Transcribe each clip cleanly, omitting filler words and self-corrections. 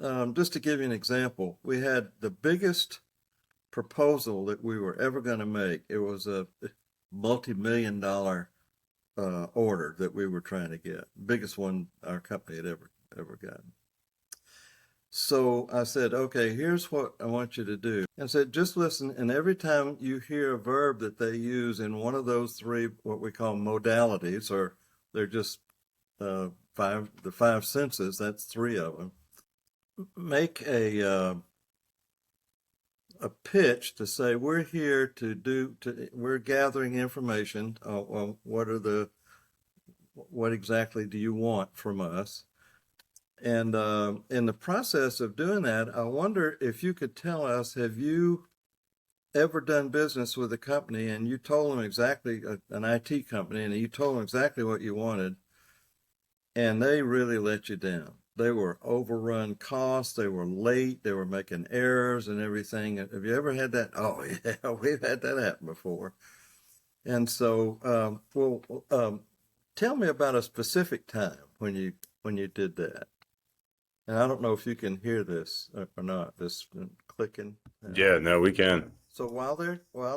Just to give you an example, we had the biggest proposal that we were ever going to make. It was a multi-million dollar order that we were trying to get, biggest one our company had ever gotten. So I said, okay, here's what I want you to do. And said, just listen, and every time you hear a verb that they use in one of those three, what we call modalities, or they're just the five senses, that's three of them, make a pitch to say we're here we're gathering information on what exactly do you want from us. And in the process of doing that, I wonder if you could tell us, have you ever done business with a company and you told them exactly, an IT company, and you told them exactly what you wanted, and they really let you down? They were overrun costs, they were late, they were making errors and everything. Have you ever had that? Oh, yeah, we've had that happen before. And so, tell me about a specific time when you did that. And I don't know if you can hear this or not, this clicking. Yeah, no, we can. So while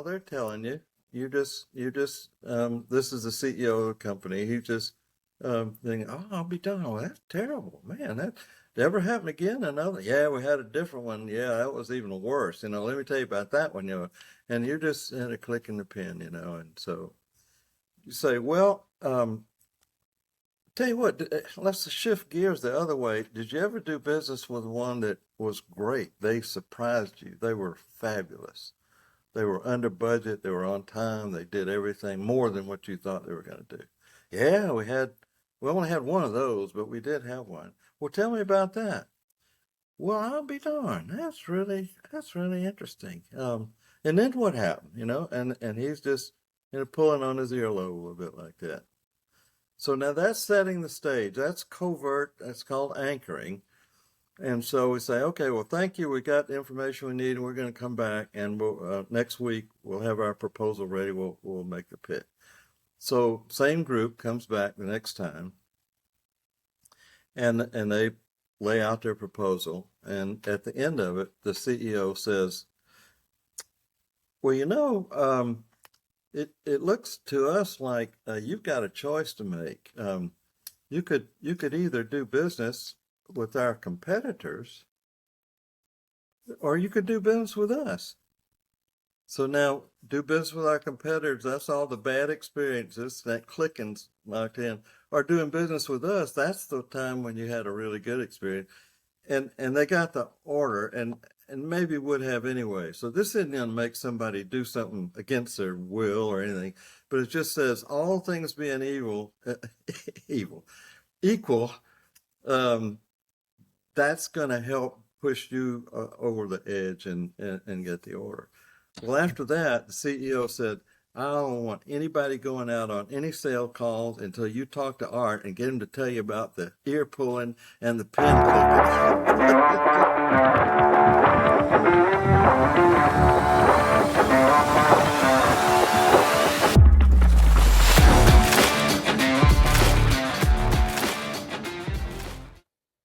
they're telling you, this is the CEO of the company. He just thinking, oh, I'll be done. Oh, that's terrible, man. That ever happen again? Another? Yeah, we had a different one. Yeah, that was even worse. Let me tell you about that one. And you're just clicking the pen, and so you say, well, tell you what, let's shift gears the other way. Did you ever do business with one that was great? They surprised you. They were fabulous. They were under budget. They were on time. They did everything more than what you thought they were going to do. Yeah, we only had one of those, but we did have one. Well, tell me about that. Well, I'll be darned. That's really interesting. And then what happened? And he's just pulling on his earlobe a little bit like that. So now that's setting the stage. That's covert. That's called anchoring. And so we say, okay, well, thank you. We got the information we need, and we're going to come back, and next week we'll have our proposal ready. We'll make the pitch. So same group comes back the next time, and they lay out their proposal. And at the end of it, the CEO says, well, it looks to us like you've got a choice to make. You could either do business with our competitors, or you could do business with us. So now, do business with our competitors, that's all the bad experiences, that clicking's locked in. Or doing business with us, that's the time when you had a really good experience. And they got the order, and maybe would have anyway. So this isn't going to make somebody do something against their will or anything, but it just says all things being equal, that's going to help push you over the edge and get the order. Well, after that, the CEO said, I don't want anybody going out on any sale calls until you talk to Art and get him to tell you about the ear pulling and the pen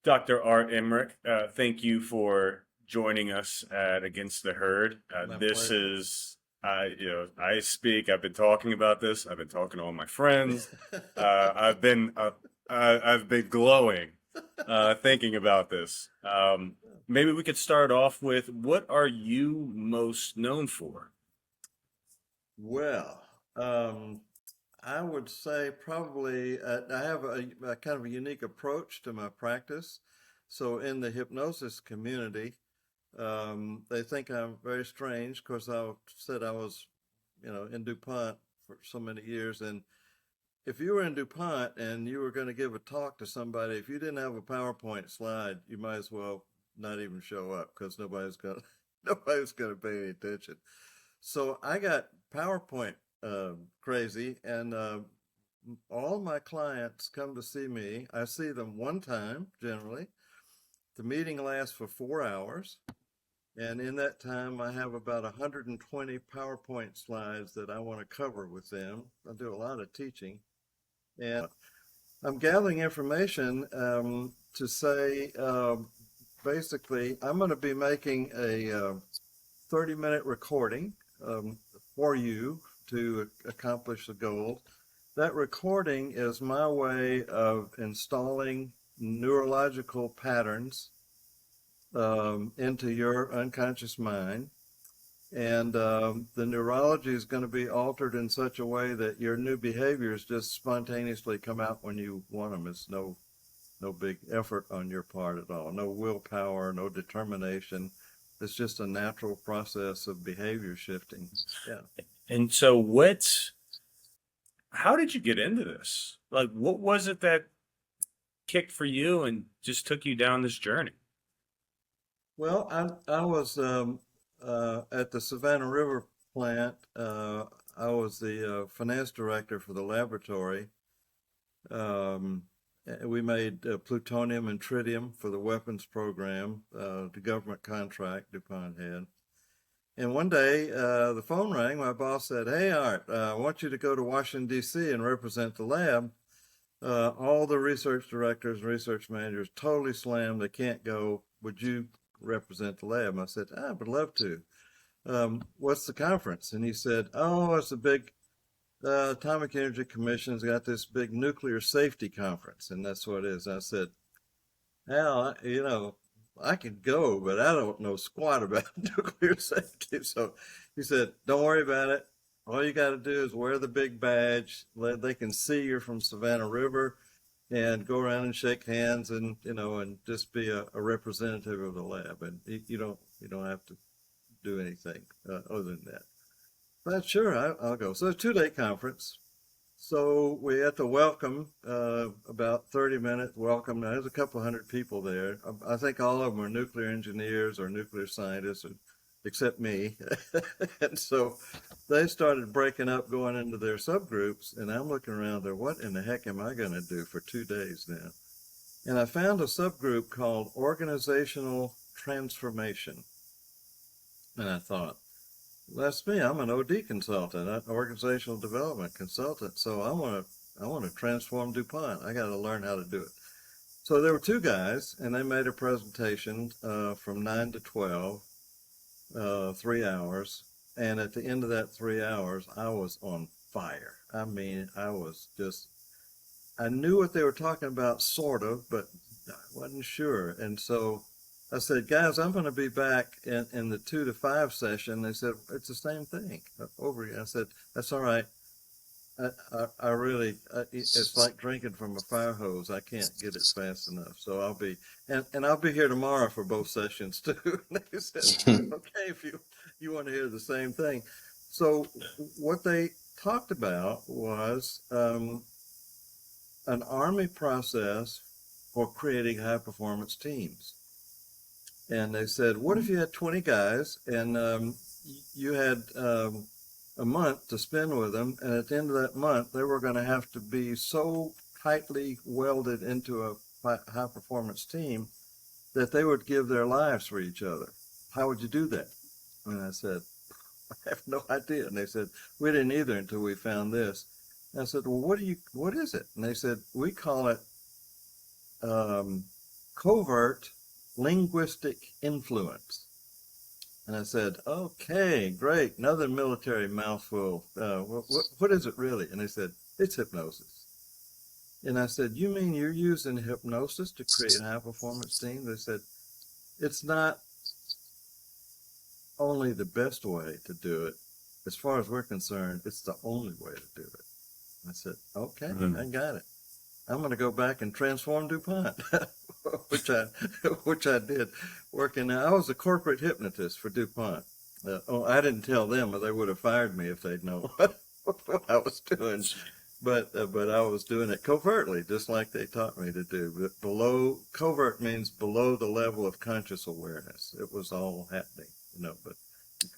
Dr. Art Emerich, thank you for joining us at Against the Herd. This pleasure. is, I speak. I've been talking about this. I've been talking to all my friends. I've been glowing, thinking about this. Maybe we could start off with, what are you most known for? Well, I would say probably I have a kind of a unique approach to my practice. So in the hypnosis community, they think I'm very strange because I said I was, in DuPont for so many years. And if you were in DuPont and you were going to give a talk to somebody, if you didn't have a PowerPoint slide, you might as well not even show up because nobody's going to pay any attention. So I got PowerPoint crazy, and all my clients come to see me. I see them one time generally. The meeting lasts for 4 hours, and in that time I have about 120 PowerPoint slides that I want to cover with them. I do a lot of teaching, and I'm gathering information to say basically, I'm going to be making a 30-minute recording for you to accomplish the goal. That recording is my way of installing neurological patterns into your unconscious mind. And the neurology is going to be altered in such a way that your new behaviors just spontaneously come out when you want them. It's no big effort on your part at all. No willpower, no determination. It's just a natural process of behavior shifting. Yeah. And so how did you get into this? Like, what was it that kicked for you and just took you down this journey? Well, I was at the Savannah River plant. I was the finance director for the laboratory. Um, we made plutonium and tritium for the weapons program, the government contract DuPont had. And one day, the phone rang. My boss said, "Hey, Art, I want you to go to Washington, D.C. and represent the lab." All the research directors and research managers totally slammed. They can't go. Would you represent the lab? I said, I would love to. What's the conference? And he said, oh, it's a big Atomic Energy Commission's got this big nuclear safety conference, and that's what it is. I said, Al, I could go, but I don't know squat about nuclear safety. So he said, don't worry about it. All you got to do is wear the big badge. They can see you're from Savannah River, and go around and shake hands, and and just be a representative of the lab. And you don't have to do anything other than that. But sure, I'll go. So it's a 2-day conference. So we had to welcome about 30-minute welcome. Now, there's a couple hundred people there. I think all of them are nuclear engineers or nuclear scientists, except me. And so they started breaking up, going into their subgroups, and I'm looking around there, what in the heck am I going to do for 2 days now? And I found a subgroup called Organizational Transformation. And I thought, that's me. I'm an OD consultant, an organizational development consultant. So I want to transform DuPont. I got to learn how to do it. So there were 2 guys, and they made a presentation from 9 to 12, 3 hours. And at the end of that 3 hours, I was on fire. I mean, I knew what they were talking about, sort of, but I wasn't sure. And so I said, guys, I'm going to be back in the 2 to 5 session. They said, it's the same thing over again. I said, that's all right. I really, it's like drinking from a fire hose. I can't get it fast enough. So I'll be here tomorrow for both sessions too. And they said, okay, if you want to hear the same thing. So what they talked about was an Army process for creating high performance teams. And they said, what if you had 20 guys and you had a month to spend with them, and at the end of that month, they were going to have to be so tightly welded into a high performance team that they would give their lives for each other. How would you do that? And I said, I have no idea. And they said, we didn't either until we found this. And I said, well, what is it? And they said, we call it covert linguistic influence. And I said, okay, great, another military mouthful. What is it really? And they said, it's hypnosis. And I said, you mean you're using hypnosis to create a high-performance team? They said, it's not only the best way to do it. As far as we're concerned, it's the only way to do it. I said, okay, I got it. I'm going to go back and transform DuPont, which I did. Working, I was a corporate hypnotist for DuPont. I didn't tell them, or they would have fired me if they'd known what I was doing. But I was doing it covertly, just like they taught me to do. But covert means below the level of conscious awareness. It was all happening, but you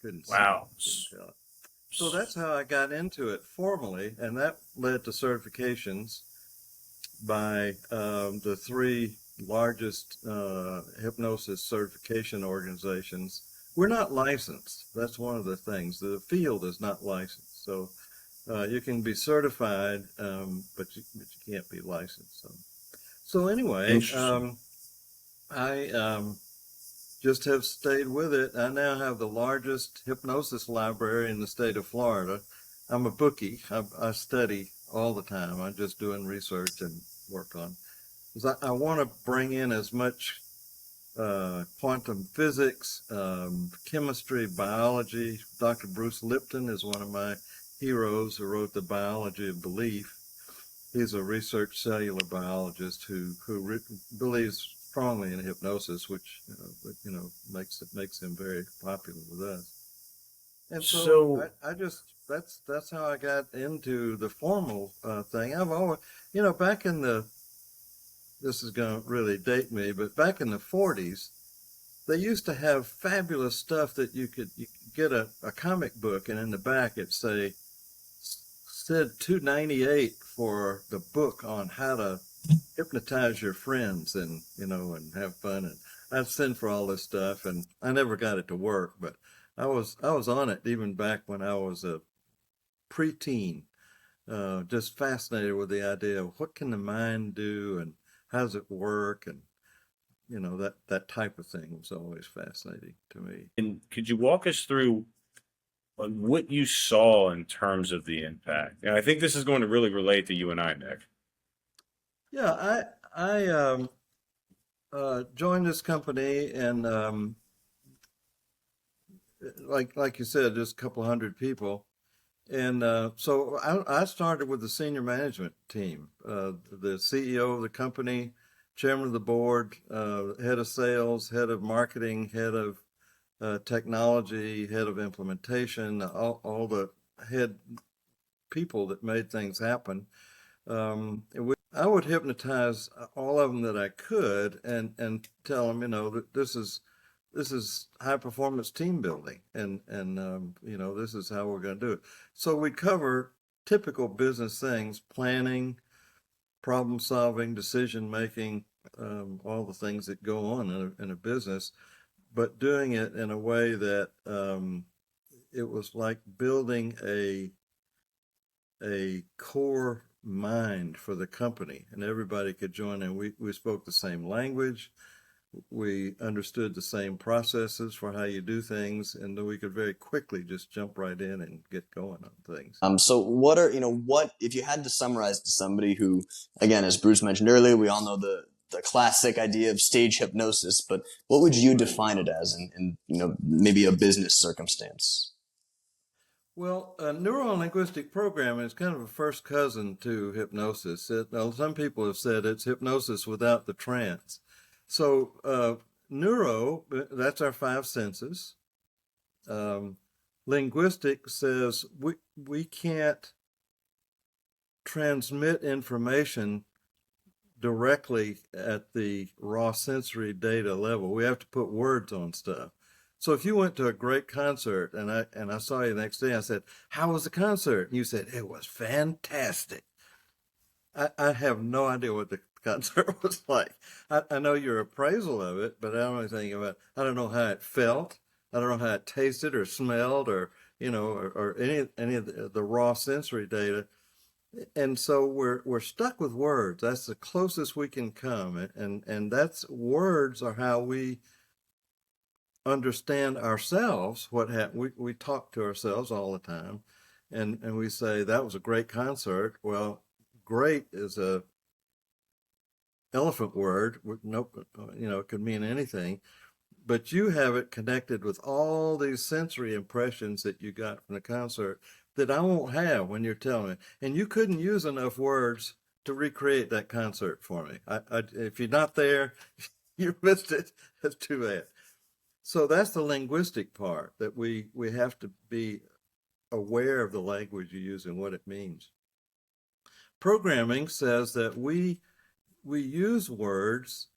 couldn't Wow. see it, couldn't tell it. So that's how I got into it formally, and that led to certifications by the 3 largest hypnosis certification organizations. We're not licensed. That's one of the things. The field is not licensed. So you can be certified, but you can't be licensed. So anyway, I just have stayed with it. I now have the largest hypnosis library in the state of Florida. I'm a bookie. I study all the time. I'm just doing research and work on. 'Cause I want to bring in as much quantum physics, chemistry, biology. Dr. Bruce Lipton is one of my heroes who wrote The Biology of Belief. He's a research cellular biologist who believes strongly in hypnosis, which makes him very popular with us. And so So, I just that's how I got into the formal thing. I've always, back in the this is going to really date me, but back in the 40s, they used to have fabulous stuff that you could get a comic book, and in the back it said 298 for the book on how to hypnotize your friends and and have fun. And I'd send for all this stuff, and I never got it to work, but I was on it even back when I was a preteen, just fascinated with the idea of what can the mind do and how does it work, and that type of thing was always fascinating to me. and could you walk us through what you saw in terms of the impact? And I think this is going to really relate to you and I, Nick. Yeah, I joined this company, and like you said, just a couple hundred people. And so I started with the senior management team, the CEO of the company, chairman of the board, head of sales, head of marketing, head of technology, head of implementation, all the head people that made things happen. I would hypnotize all of them that I could, and tell them, that this is high performance team building, and this is how we're going to do it. So we cover typical business things: planning, problem solving, decision making, all the things that go on in a business, but doing it in a way that it was like building a core mind for the company, and everybody could join in. We spoke the same language, we understood the same processes for how you do things, and then we could very quickly just jump right in and get going on things. So what are, what, if you had to summarize to somebody who, again, as Bruce mentioned earlier, we all know the classic idea of stage hypnosis, but what would you define it as in maybe a business circumstance? Well, neuro-linguistic programming is kind of a first cousin to hypnosis. Some people have said it's hypnosis without the trance. So, neuro, that's our five senses. Linguistic says we can't transmit information directly at the raw sensory data level. We have to put words on stuff. So if you went to a great concert and I saw you the next day, I said, "How was the concert?" And you said, "It was fantastic." I have no idea what the concert was like. I know your appraisal of it, but I don't know anything about. I don't know how it felt. I don't know how it tasted or smelled, or or any of the raw sensory data. And so we're stuck with words. That's the closest we can come, and that's words are how we understand ourselves. We talk to ourselves all the time, and we say that was a great concert. Well, great is a elephant word. Nope, it could mean anything, but you have it connected with all these sensory impressions that you got from the concert that I won't have when you're telling me. And you couldn't use enough words to recreate that concert for me. If you're not there, you missed it. That's too bad. So that's the linguistic part, that we have to be aware of the language you use and what it means. Programming says that we use words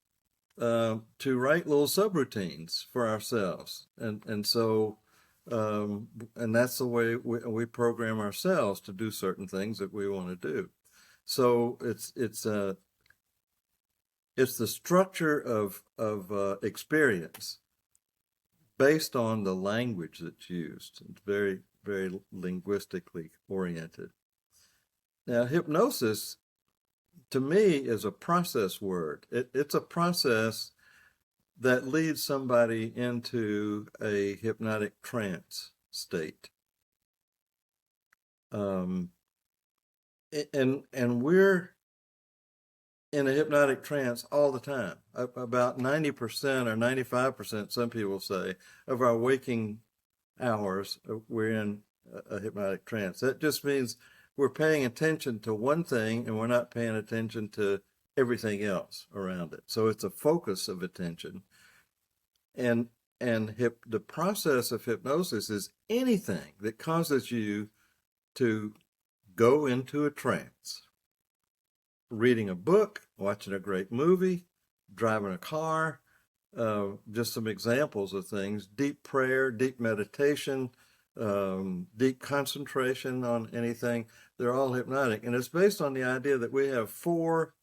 to write little subroutines for ourselves, and so and that's the way we program ourselves to do certain things that we want to do. So it's the structure of experience based on the language that's used. It's very, very linguistically oriented. Now, hypnosis to me is a process word. It's a process that leads somebody into a hypnotic trance state. And we're in a hypnotic trance all the time. About 90% or 95%, some people say, of our waking hours, we're in a hypnotic trance. That just means we're paying attention to one thing and we're not paying attention to everything else around it. So it's a focus of attention. And the process of hypnosis is anything that causes you to go into a trance. Reading a book, watching a great movie, driving a car, just some examples of things: deep prayer, deep meditation, deep concentration on anything. They're all hypnotic. And it's based on the idea that we have 4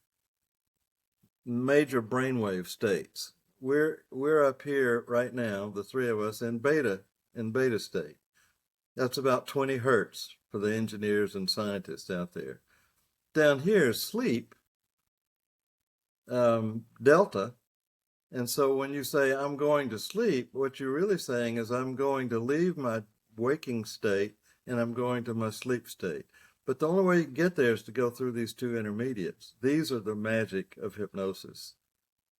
major brainwave states. We're up here right now, the 3 of us, in beta state. That's about 20 hertz for the engineers and scientists out there. Down here is sleep, delta. And so when you say, I'm going to sleep, what you're really saying is, I'm going to leave my waking state and I'm going to my sleep state. But the only way you can get there is to go through these 2 intermediates. These are the magic of hypnosis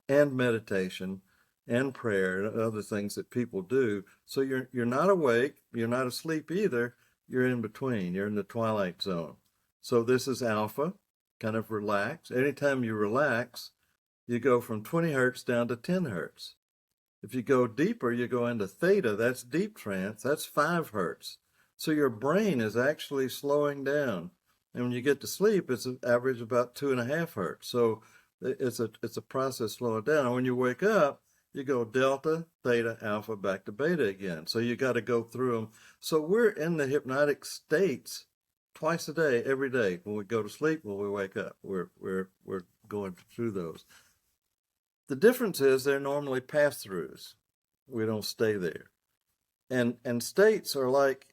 and meditation and prayer and other things that people do. So you're not awake, you're not asleep either, you're in between, you're in the twilight zone. So this is alpha, kind of relax. Anytime you relax, you go from 20 hertz down to 10 hertz. If you go deeper, you go into theta, that's deep trance, that's 5 hertz. So your brain is actually slowing down. And when you get to sleep, it's an average about 2.5 hertz. So it's a process slowing down. And when you wake up, you go delta, theta, alpha, back to beta again. So you got to go through them. So we're in the hypnotic states twice a day, every day. When we go to sleep, when we wake up, we're going through those. The difference is they're normally pass-throughs. We don't stay there. And states are like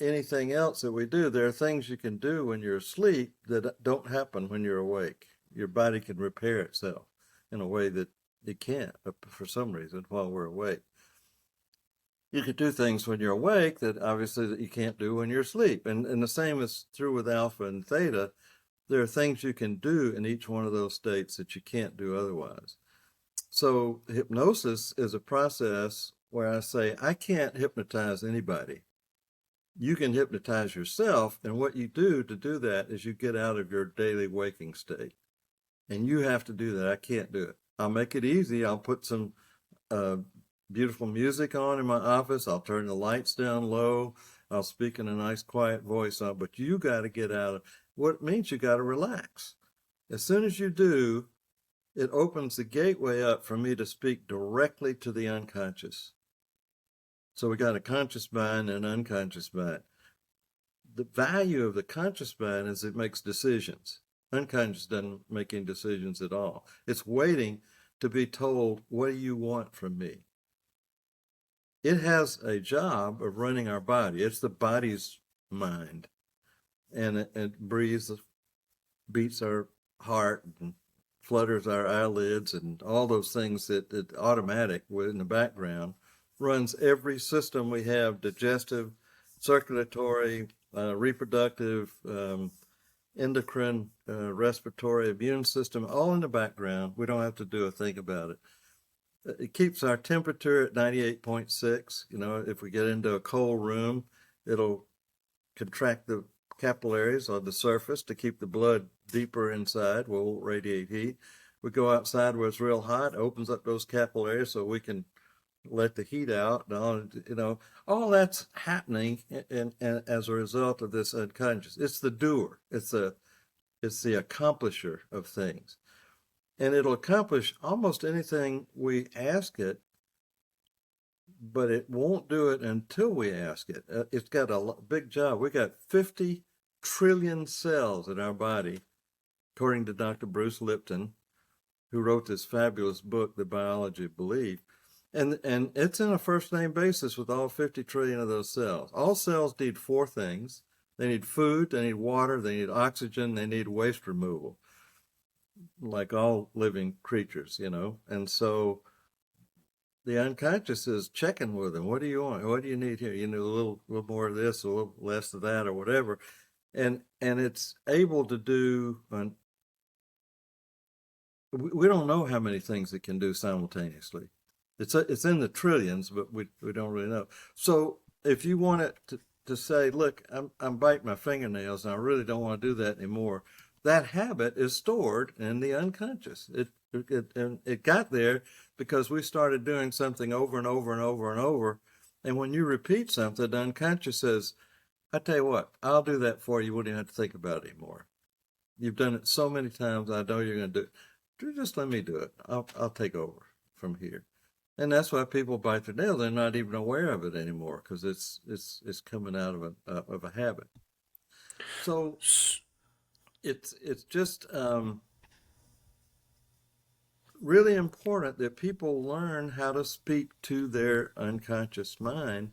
anything else that we do. There are things you can do when you're asleep that don't happen when you're awake. Your body can repair itself in a way that it can't for some reason while we're awake. You could do things when you're awake that obviously that you can't do when you're asleep. And the same is true with alpha and theta. There are things you can do in each one of those states that you can't do otherwise. So hypnosis is a process where I say, I can't hypnotize anybody. You can hypnotize yourself, and what you do to do that is you get out of your daily waking state. And you have to do that. I can't do it. I'll make it easy. I'll put some beautiful music on in my office. I'll turn the lights down low. I'll speak in a nice quiet voice. But you got to get out of what it means. You got to relax. As soon as you do, it opens the gateway up for me to speak directly to the unconscious. So we got a conscious mind and an unconscious mind. The value of the conscious mind is it makes decisions. Unconscious doesn't make any decisions at all. It's waiting to be told, what do you want from me? It has a job of running our body. It's the body's mind. And it breathes, beats our heart, and flutters our eyelids, and all those things that automatic in the background, runs every system we have: digestive, circulatory, reproductive, endocrine, respiratory, immune system, all in the background. We don't have to do a thing about it. It keeps our temperature at 98.6. You know, if we get into a cold room, it'll contract the capillaries on the surface to keep the blood deeper inside. We'll radiate heat. We go outside where it's real hot, opens up those capillaries so we can let the heat out. All that's happening and as a result of this unconscious. It's the doer. It's the accomplisher of things. And it'll accomplish almost anything we ask it, but it won't do it until we ask it. It's got a big job. We got 50 trillion cells in our body, according to Dr. Bruce Lipton, who wrote this fabulous book, The Biology of Belief. And it's in a first name basis with all 50 trillion of those cells. All cells need 4 things. They need food, they need water, they need oxygen, they need waste removal, like all living creatures, And so the unconscious is checking with them. What do you want? What do you need here? You know, a little more of this, a little less of that, or whatever. And it's able to do. We don't know how many things it can do simultaneously. It's in the trillions, but we don't really know. So if you want it to say, look, I'm biting my fingernails and I really don't want to do that anymore, that habit is stored in the unconscious. It got there because we started doing something over and over and over and over. And when you repeat something, the unconscious says, I tell you what, I'll do that for you. You wouldn't even have to think about it anymore. You've done it so many times. I know you're going to do it. Just let me do it. I'll take over from here. And that's why people bite their nails. They're not even aware of it anymore because it's coming out of a habit. So it's just really important that people learn how to speak to their unconscious mind.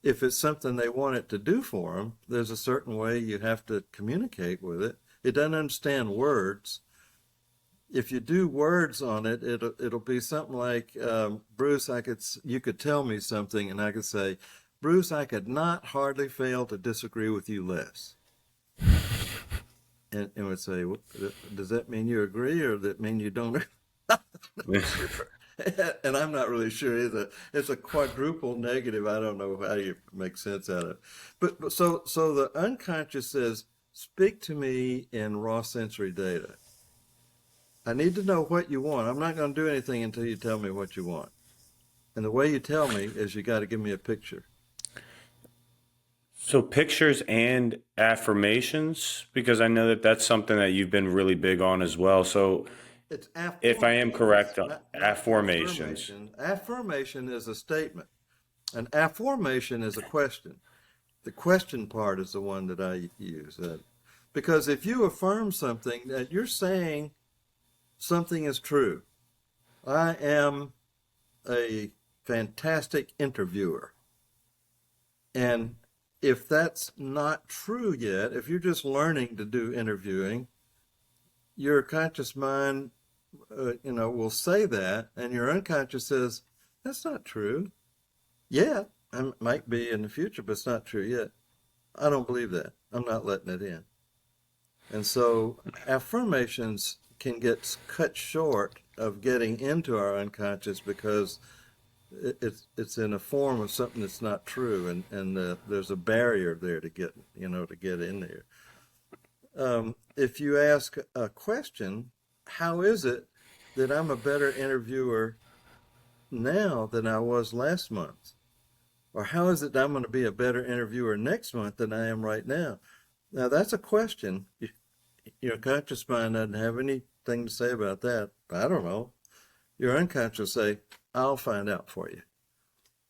If it's something they want it to do for them, there's a certain way you have to communicate with it. It doesn't understand words. If you do words on it, it'll be something like, Bruce, you could tell me something, and I could say, Bruce, I could not hardly fail to disagree with you less. And would say, does that mean you agree, or does that mean you don't? And I'm not really sure either. It's a quadruple negative. I don't know how you make sense out of it. But so the unconscious says, speak to me in raw sensory data. I need to know what you want. I'm not going to do anything until you tell me what you want. And the way you tell me is you got to give me a picture. So pictures and affirmations, because I know that that's something that you've been really big on as well. So It's if I am correct, not affirmations. affirmation. Affirmation is a statement. An affirmation is a question. The question part is the one that I use. Because if you affirm something, that you're saying something is true. I am a fantastic interviewer. And if that's not true yet, if you're just learning to do interviewing, your conscious mind, will say that, and your unconscious says, that's not true. Yeah, it might be in the future, but it's not true yet. I don't believe that. I'm not letting it in. And so affirmations can get cut short of getting into our unconscious because it's in a form of something that's not true, and there's a barrier there to get in there. If you ask a question, how is it that I'm a better interviewer now than I was last month? Or how is it that I'm going to be a better interviewer next month than I am right now? Now that's a question. Your conscious mind doesn't have anything to say about that. I don't know. Your unconscious say, I'll find out for you.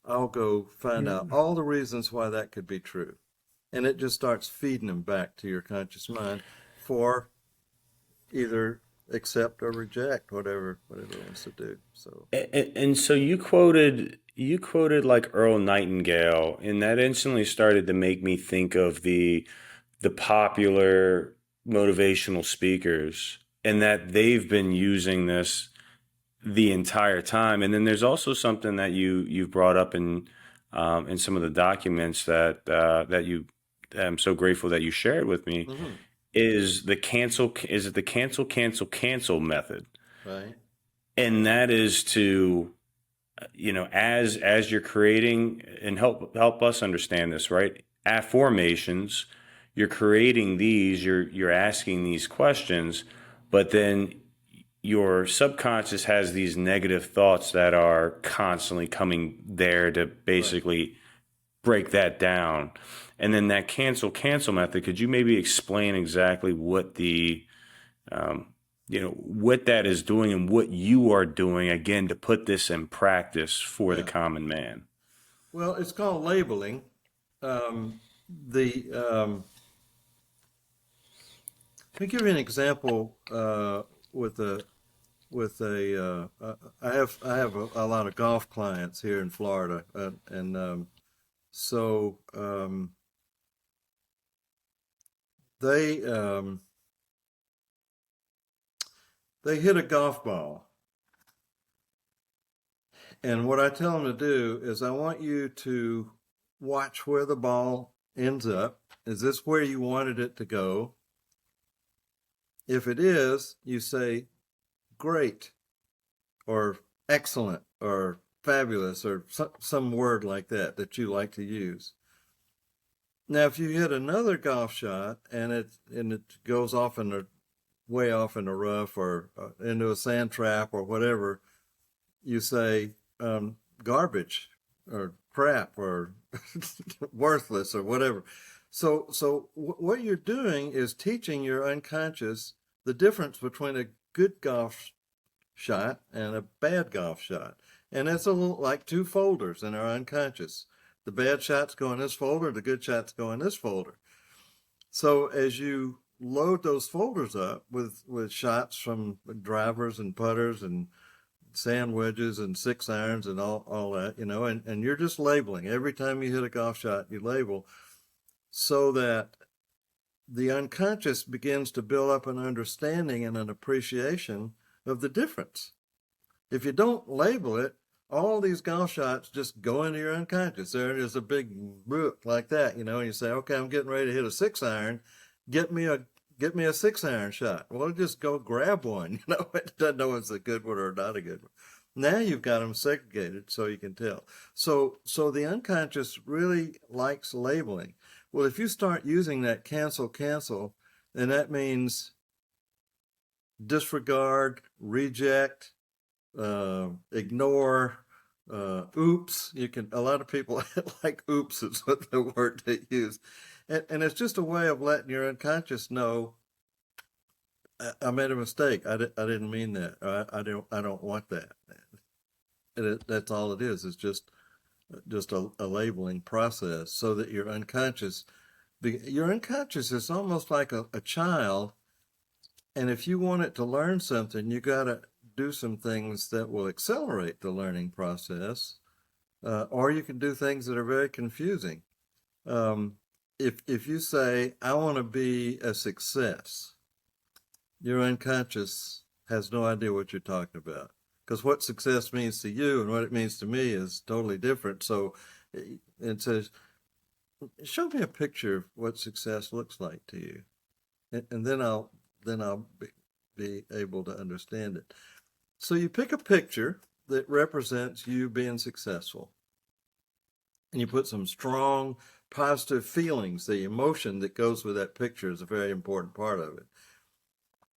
I'll go find out all the reasons why that could be true. And it just starts feeding them back to your conscious mind for either accept or reject whatever it wants to do. So And so you quoted like Earl Nightingale, and that instantly started to make me think of the popular motivational speakers, and that they've been using this the entire time. And then there's also something that you've brought up in some of the documents that I'm so grateful that you shared with me, is the cancel method. right. And that is to, as you're creating, and help us understand this, right? Affirmations, you're creating these, you're asking these questions, but then your subconscious has these negative thoughts that are constantly coming there to basically break that down. And then that cancel method, could you maybe explain exactly what what that is doing and what you are doing, again, to put this in practice for the Yeah. common man? Well, it's called labeling. The Let me give you an example I have a lot of golf clients here in Florida, and so they they hit a golf ball, And what I tell them to do is I want you to watch where the ball ends up. Is this where you wanted it to go? If it is, you say, great, or excellent, or fabulous, or some word like that you like to use. Now, if you hit another golf shot and it goes off way off in the rough or into a sand trap or whatever, you say garbage or crap or worthless or whatever. So what you're doing is teaching your unconscious the difference between a good golf shot and a bad golf shot. And it's a little like two folders in our unconscious. The bad shots go in this folder, the good shots go in this folder. So as you load those folders up with shots from drivers and putters and sand wedges and 6-irons and all that, and you're just labeling. Every time you hit a golf shot, you label, so that the unconscious begins to build up an understanding and an appreciation of the difference. If you don't label it, all these golf shots just go into your unconscious. There is a big book like that, and you say, okay, I'm getting ready to hit a 6-iron. Get me a 6-iron shot. Well, just go grab one. It doesn't know if it's a good one or not a good one. Now you've got them segregated so you can tell. So the unconscious really likes labeling. Well, if you start using that cancel, then that means disregard, reject, ignore, oops. A lot of people like oops is what the word they use. And it's just a way of letting your unconscious know, I made a mistake. I didn't mean that. I don't want that. That's all it is. It's just a labeling process, so that your unconscious is almost like a child. And if you want it to learn something, you got to do some things that will accelerate the learning process, or you can do things that are very confusing. If you say, I want to be a success, your unconscious has no idea what you're talking about, because what success means to you and what it means to me is totally different. So it says, show me a picture of what success looks like to you, and then I'll be able to understand it. So you pick a picture that represents you being successful, and you put some strong positive feelings. The emotion that goes with that picture is a very important part of it.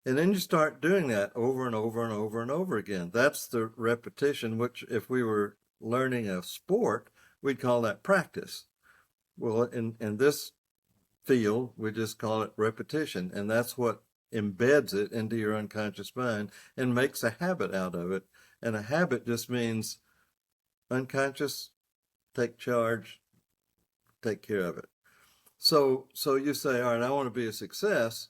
And then you start doing that over and over and over and over again. That's the repetition, which if we were learning a sport, we'd call that practice. Well, in this field, we just call it repetition. And that's what embeds it into your unconscious mind and makes a habit out of it. And a habit just means unconscious, take charge, take care of it. So you say, all right, I want to be a success.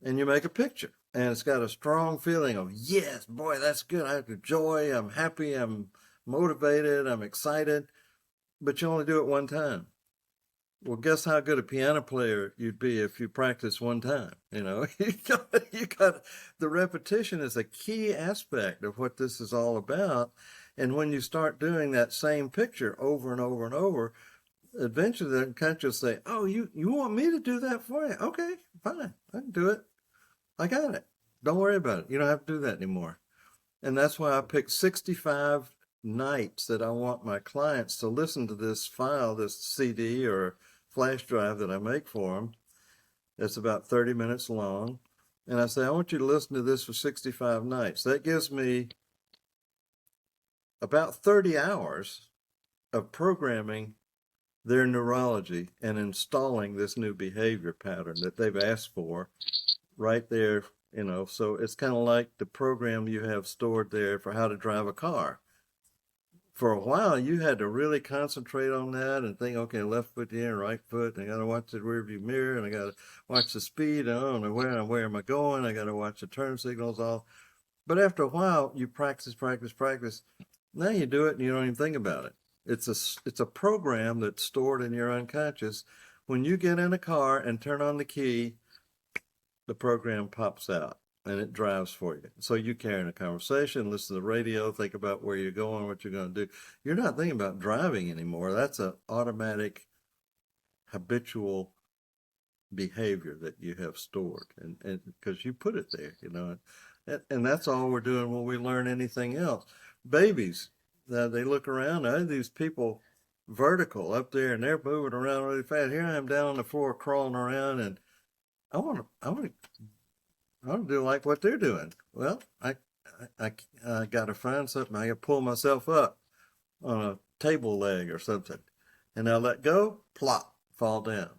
And you make a picture, and it's got a strong feeling of, yes, boy, that's good. I have joy. I'm happy. I'm motivated. I'm excited. But you only do it one time. Well, guess how good a piano player you'd be if you practice one time. You got the repetition is a key aspect of what this is all about. And when you start doing that same picture over and over and over, eventually the unconscious say, oh, you want me to do that for you? Okay, fine. I can do it. I got it. Don't worry about it. You don't have to do that anymore. And that's why I picked 65 nights that I want my clients to listen to this file, this CD or flash drive that I make for them. It's about 30 minutes long. And I say, I want you to listen to this for 65 nights. That gives me about 30 hours of programming their neurology and installing this new behavior pattern that they've asked for right there. So it's kind of like the program you have stored there for how to drive a car. For a while, you had to really concentrate on that and think, okay, left foot here, right foot, and I got to watch the rearview mirror, and I got to watch the speed, I don't know where am I going, I got to watch the turn signals, all. But after a while, you practice. Now you do it and you don't even think about it. It's a program that's stored in your unconscious. When you get in a car and turn on the key, the program pops out. and it drives for you. So you carry in a conversation, listen to the radio, think about where you're going, what you're going to do. You're not thinking about driving anymore. That's an automatic, habitual behavior that you have stored, and because you put it there, and that's all we're doing when we learn anything else. Babies, they look around. I have these people vertical up there, and they're moving around really fast. Here I am down on the floor crawling around, and I want to do like what they're doing. Well, I got to find something. I got to pull myself up on a table leg or something, and I let go, plop, fall down.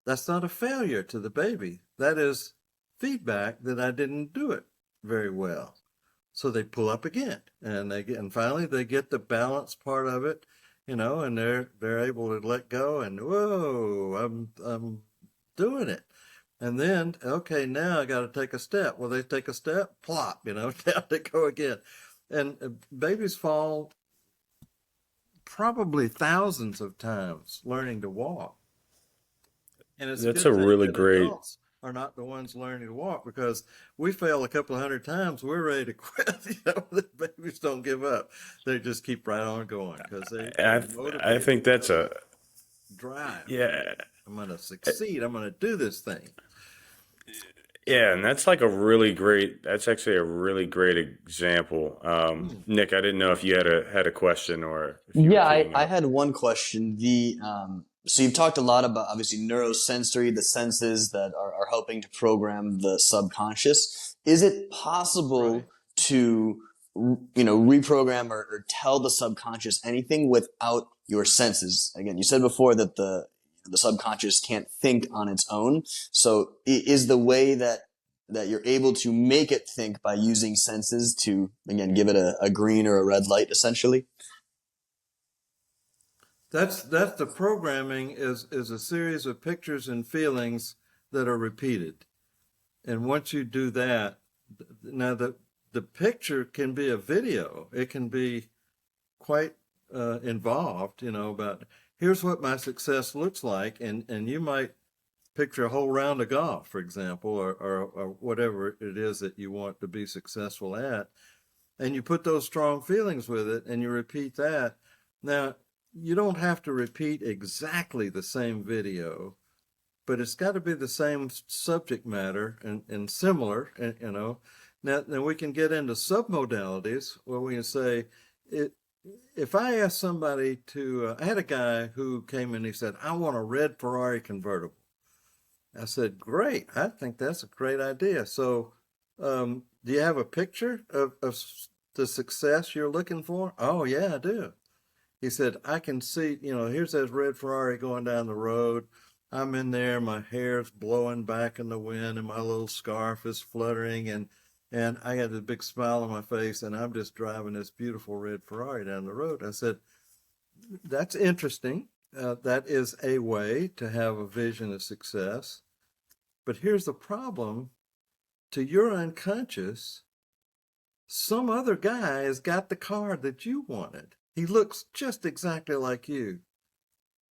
That's not a failure to the baby. That is feedback that I didn't do it very well. So they pull up again, and finally they get the balance part of it, and they're able to let go, and whoa, I'm doing it. And then, okay, now I got to take a step. Well, they take a step, plop, down they go again. And babies fall probably thousands of times learning to walk. And it's a That's good a thing really that great. adults are not the ones learning to walk, because we fail a couple of hundred times, we're ready to quit. The babies don't give up. They just keep right on going because they're I motivated think that's by a drive. yeah. I'm going to succeed. I'm going to do this thing. Yeah, and that's like a really great. That's actually a really great example. Nick, I didn't know if you had a question or if you were Yeah, teeing I up. had one question. So you've talked a lot about obviously neurosensory, the senses that are helping to program the subconscious. Is it Right. possible to reprogram or tell the subconscious anything without your senses? Again, you said before that the subconscious can't think on its own. So is the way that you're able to make it think by using senses to, again, give it a green or a red light, essentially? That's the programming is a series of pictures and feelings that are repeated. And once you do that, now the picture can be a video. It can be quite involved, about here's what my success looks like, and you might picture a whole round of golf, for example, or whatever it is that you want to be successful at, and you put those strong feelings with it, and you repeat that. Now, you don't have to repeat exactly the same video, but it's got to be the same subject matter and similar, Now we can get into submodalities where we can say, if I ask somebody to, I had a guy who came in, he said, I want a red Ferrari convertible. I said, great. I think that's a great idea. So, do you have a picture of the success you're looking for? Oh, yeah, I do. He said, I can see, here's that red Ferrari going down the road. I'm in there, my hair's blowing back in the wind, and my little scarf is fluttering, and I got a big smile on my face, and I'm just driving this beautiful red Ferrari down the road. I said, that's interesting. That is a way to have a vision of success. But here's the problem. To your unconscious, some other guy has got the car that you wanted. He looks just exactly like you.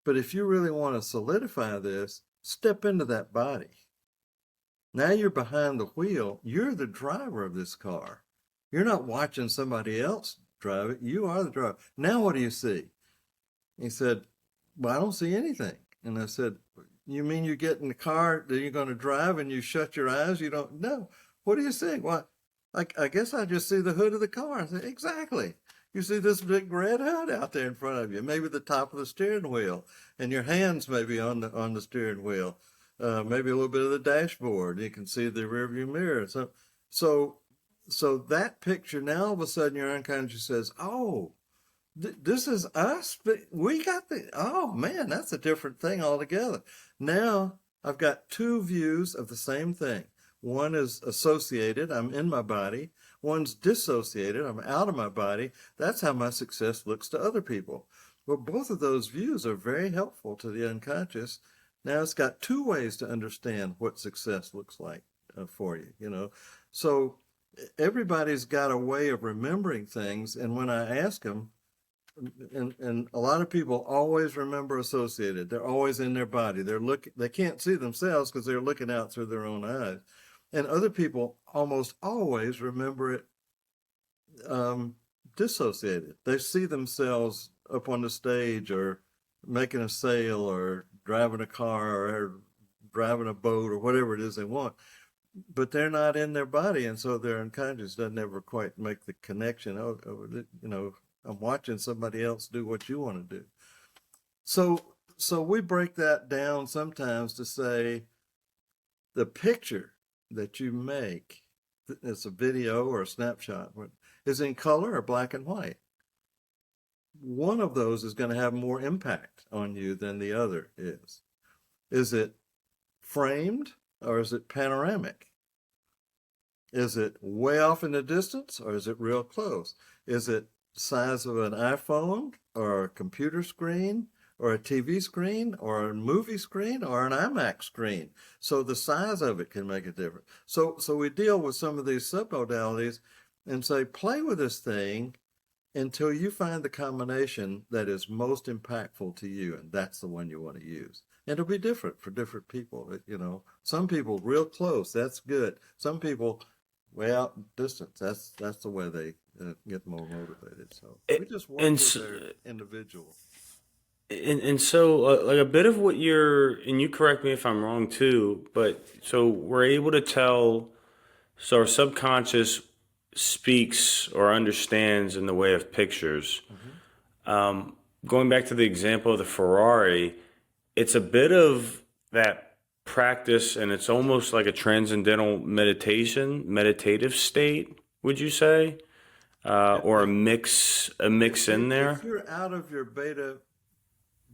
But if you really want to solidify this, step into that body. Now you're behind the wheel. You're the driver of this car. You're not watching somebody else drive it. You are the driver. Now what do you see? He said, well, I don't see anything. And I said, you mean you get in the car that you're going to drive and you shut your eyes? You don't know. What do you see? Well, I guess I just see the hood of the car. I said, exactly. You see this big red hood out there in front of you, maybe the top of the steering wheel, and your hands maybe on the steering wheel, maybe a little bit of the dashboard. You can see the rearview mirror. So that picture, now all of a sudden your unconscious says, oh, this is us, but we got oh man, that's a different thing altogether. Now I've got two views of the same thing. One is associated, I'm in my body. One's dissociated, I'm out of my body. That's how my success looks to other people. Well, both of those views are very helpful to the unconscious. Now it's got two ways to understand what success looks like for you, So everybody's got a way of remembering things. And when I ask them, and a lot of people always remember associated. They're always in their body. They can't see themselves because they're looking out through their own eyes. And other people almost always remember it dissociated. They see themselves up on the stage or making a sale or driving a car or driving a boat or whatever it is they want, but they're not in their body, and so their unconscious doesn't ever quite make the connection. I'm watching somebody else do what you want to do. So we break that down sometimes to say the picture that you make, it's a video or a snapshot, is in color or black and white. One of those is going to have more impact on you than the other is. Is it framed or is it panoramic? Is it way off in the distance or is it real close? Is it size of an iPhone or a computer screen or a TV screen or a movie screen or an IMAX screen? So the size of it can make a difference. So we deal with some of these submodalities and say, play with this thing until you find the combination that is most impactful to you, and that's the one you want to use. And it'll be different for different people. Some people real close, that's good. Some people way out in distance, that's the way they get more motivated. So we just work with their individual. And so, like a bit of what and you correct me if I'm wrong too, but so we're able to tell, so our subconscious speaks or understands in the way of pictures. Going back to the example of the Ferrari, it's a bit of that practice, and it's almost like a transcendental meditative state, would you say? Or a mix in there? If you're out of your beta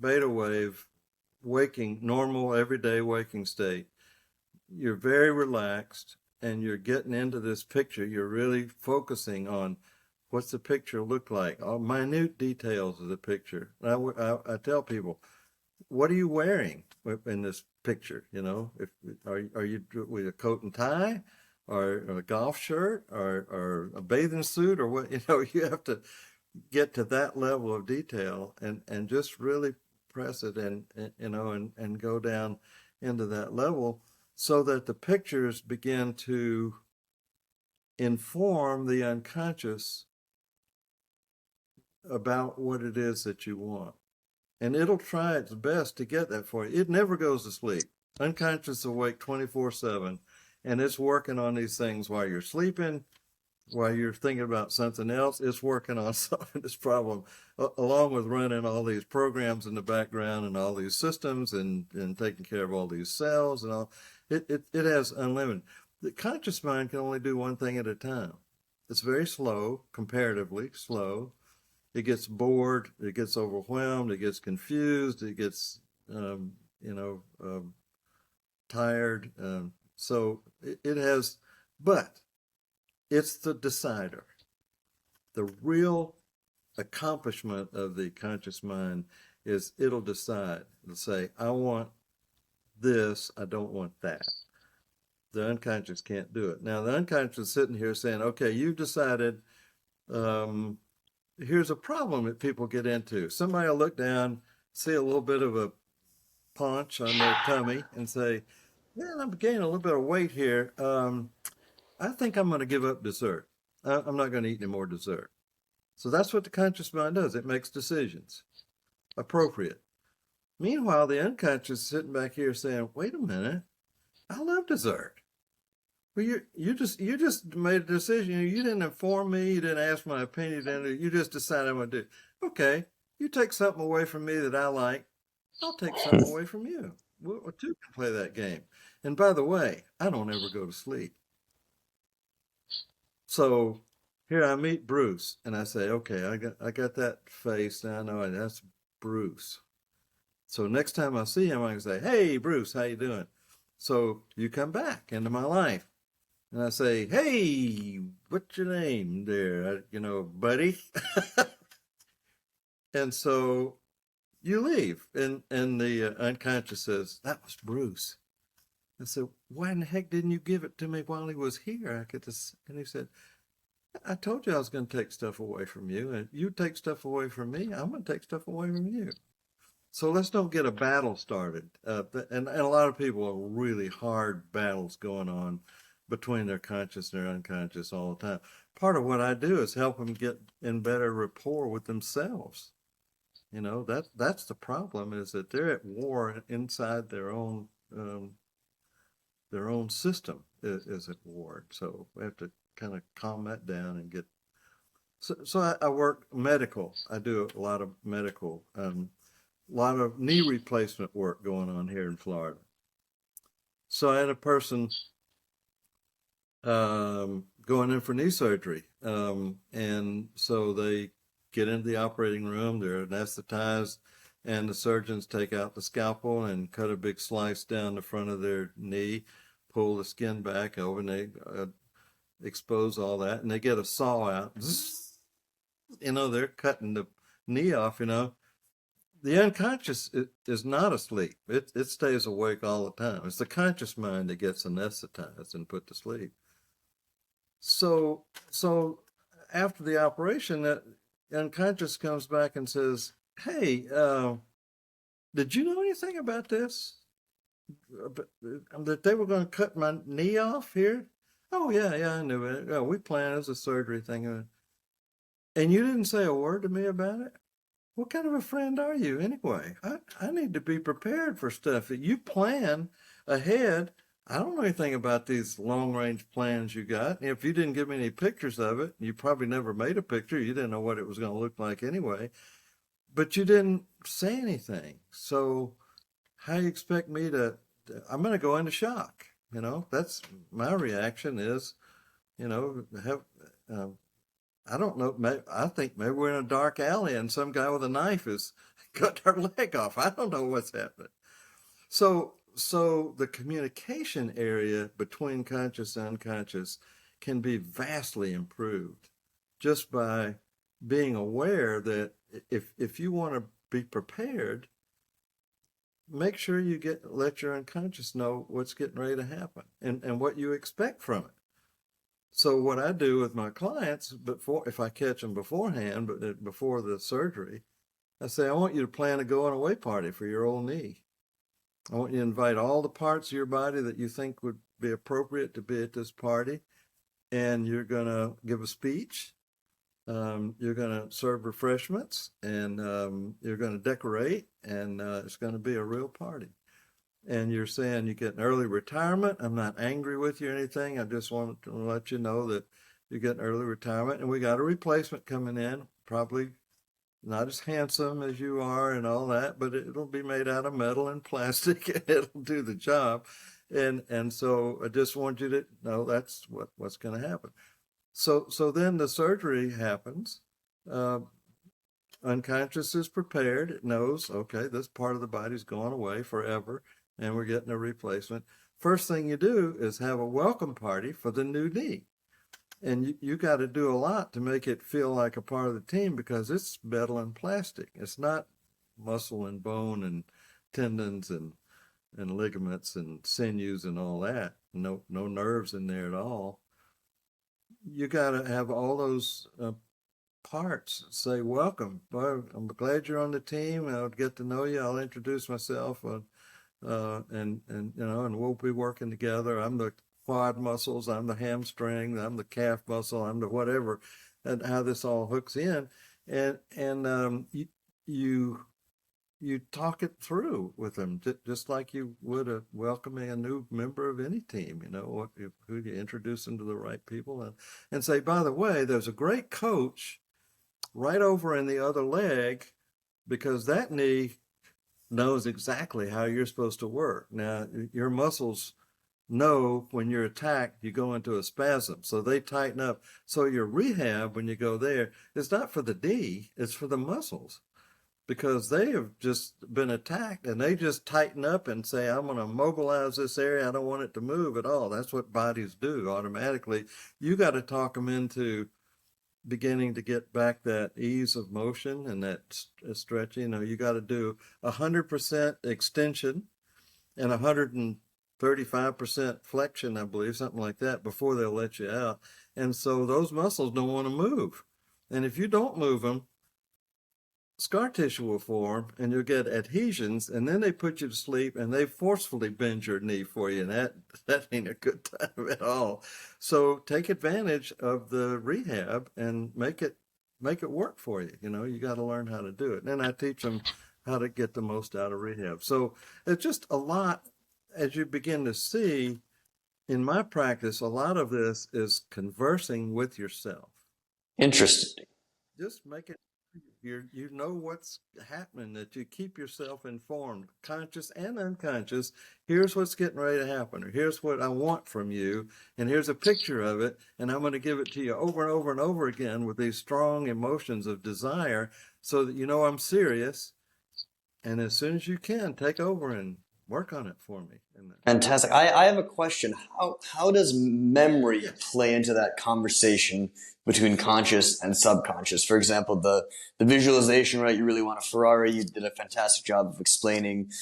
wave, normal, everyday waking state, you're very relaxed and you're getting into this picture. You're really focusing on what's the picture look like, all minute details of the picture. I tell people, what are you wearing in this picture? Are you with a coat and tie or a golf shirt or a bathing suit or what? You have to get to that level of detail and just really press it and go down into that level so that the pictures begin to inform the unconscious about what it is that you want. And it'll try its best to get that for you. It never goes to sleep. Unconscious awake 24/7, and it's working on these things while you're sleeping, while you're thinking about something else. It's working on solving this problem, along with running all these programs in the background and all these systems and taking care of all these cells and all. It has unlimited. The conscious mind can only do one thing at a time. It's very slow, comparatively slow. It gets bored, it gets overwhelmed, it gets confused, it gets, tired. So it has, but it's the decider. The real accomplishment of the conscious mind is it'll decide. It'll say, I want this, I don't want that. The unconscious can't do it. Now, the unconscious is sitting here saying, okay, you've decided, here's a problem that people get into. Somebody will look down, see a little bit of a paunch on their tummy and say, man, I'm gaining a little bit of weight here. I think I'm going to give up dessert. I'm not going to eat any more dessert. So that's what the conscious mind does. It makes decisions. Appropriate. Meanwhile, the unconscious is sitting back here saying, wait a minute, I love dessert. Well, you just made a decision. You didn't inform me. You didn't ask my opinion. You just decided I'm going to do it. Okay, you take something away from me that I like. I'll take something away from you. We two can play that game. And by the way, I don't ever go to sleep. So here I meet Bruce, and I say, okay, I got that face. Now I know that's Bruce. So next time I see him, I can say, hey, Bruce, how you doing? So you come back into my life. And I say, hey, what's your name there? Buddy. And so you leave. And the unconscious says, that was Bruce. I said, why in the heck didn't you give it to me while he was here? And he said, I told you I was going to take stuff away from you. And you take stuff away from me, I'm going to take stuff away from you. So let's don't get a battle started. And a lot of people are really hard battles going on between their conscious and their unconscious all the time. Part of what I do is help them get in better rapport with themselves. You know, that's the problem, is that they're at war inside their own system is at war. So we have to kind of calm that down and get. So I work medical. I do a lot of medical, a lot of knee replacement work going on here in Florida. So I had a person going in for knee surgery, and so they get into the operating room. They're anesthetized, and the surgeons take out the scalpel and cut a big slice down the front of their knee, pull the skin back over, and they expose all that, and they get a saw out. You know, they're cutting the knee off. You know, the unconscious is not asleep. It stays awake all the time. It's the conscious mind that gets anesthetized and put to sleep. So after the operation, that unconscious comes back and says, "Hey, did you know anything about this? That they were going to cut my knee off here?" "Oh, yeah, I knew it. Yeah, we planned it as a surgery thing." "And you didn't say a word to me about it? What kind of a friend are you anyway? I need to be prepared for stuff that you plan ahead. I don't know anything about these long-range plans you got. If you didn't give me any pictures of it, you probably never made a picture. You didn't know what it was going to look like anyway. But you didn't say anything. So how you expect me to I'm going to go into shock. You know, that's my reaction is, you know, I don't know. I think maybe we're in a dark alley and some guy with a knife has cut our leg off. I don't know what's happening." So the communication area between conscious and unconscious can be vastly improved just by being aware that if you want to be prepared, make sure you let your unconscious know what's getting ready to happen and what you expect from it. So what I do with my clients, if I catch them beforehand, but before the surgery, I say, "I want you to plan a going away party for your old knee. I want you to invite all the parts of your body that you think would be appropriate to be at this party, and you're going to give a speech. You're going to serve refreshments, and you're going to decorate, and it's going to be a real party. And you're saying you get an early retirement. I'm not angry with you or anything. I just want to let you know that you get an early retirement, and we got a replacement coming in, probably not as handsome as you are and all that, but it'll be made out of metal and plastic, and it'll do the job. And so I just want you to know that's what's going to happen." So then the surgery happens. Unconscious is prepared. It knows, okay, this part of the body's going away forever, and we're getting a replacement. First thing you do is have a welcome party for the new knee. And you got to do a lot to make it feel like a part of the team, because it's metal and plastic. It's not muscle and bone and tendons and ligaments and sinews and all that. No nerves in there at all. You got to have all those parts say, "Welcome. Boy, I'm glad you're on the team. I'll get to know you. I'll introduce myself, and you know, and we'll be working together. I'm the quad muscles, I'm the hamstring, I'm the calf muscle, I'm the whatever," and how this all hooks in, and you talk it through with them, just like you would welcoming a new member of any team. You know, who you introduce them to the right people, and say, "By the way, there's a great coach right over in the other leg, because that knee knows exactly how you're supposed to work. Now, your muscles know when you're attacked, you go into a spasm. So they tighten up. So your rehab, when you go there, is not for the knee, it's for the muscles, because they have just been attacked, and they just tighten up and say, "I'm going to mobilize this area. I don't want it to move at all." That's what bodies do automatically. You got to talk them into beginning to get back that ease of motion and that stretching. You know, you got to do 100% extension and 135% flexion, I believe, something like that, before they'll let you out. And so those muscles don't want to move. And if you don't move them, scar tissue will form and you'll get adhesions, and then they put you to sleep and they forcefully bend your knee for you, and that ain't a good time at all. So take advantage of the rehab and make it work for you. You got to learn how to do it. And then I teach them how to get the most out of rehab. So it's just a lot, as you begin to see in my practice, a lot of this is conversing with yourself. Interesting. Just make it, you know what's happening, that you keep yourself informed, conscious and unconscious. Here's what's getting ready to happen, or here's what I want from you, and here's a picture of it, and I'm going to give it to you over and over and over again with these strong emotions of desire, so that you know I'm serious. And as soon as you can, take over and work on it for me. Fantastic. I have a question. How does memory Yeah. play into that conversation between conscious and subconscious? For example, the visualization, right? You really want a Ferrari. You did a fantastic job of explaining,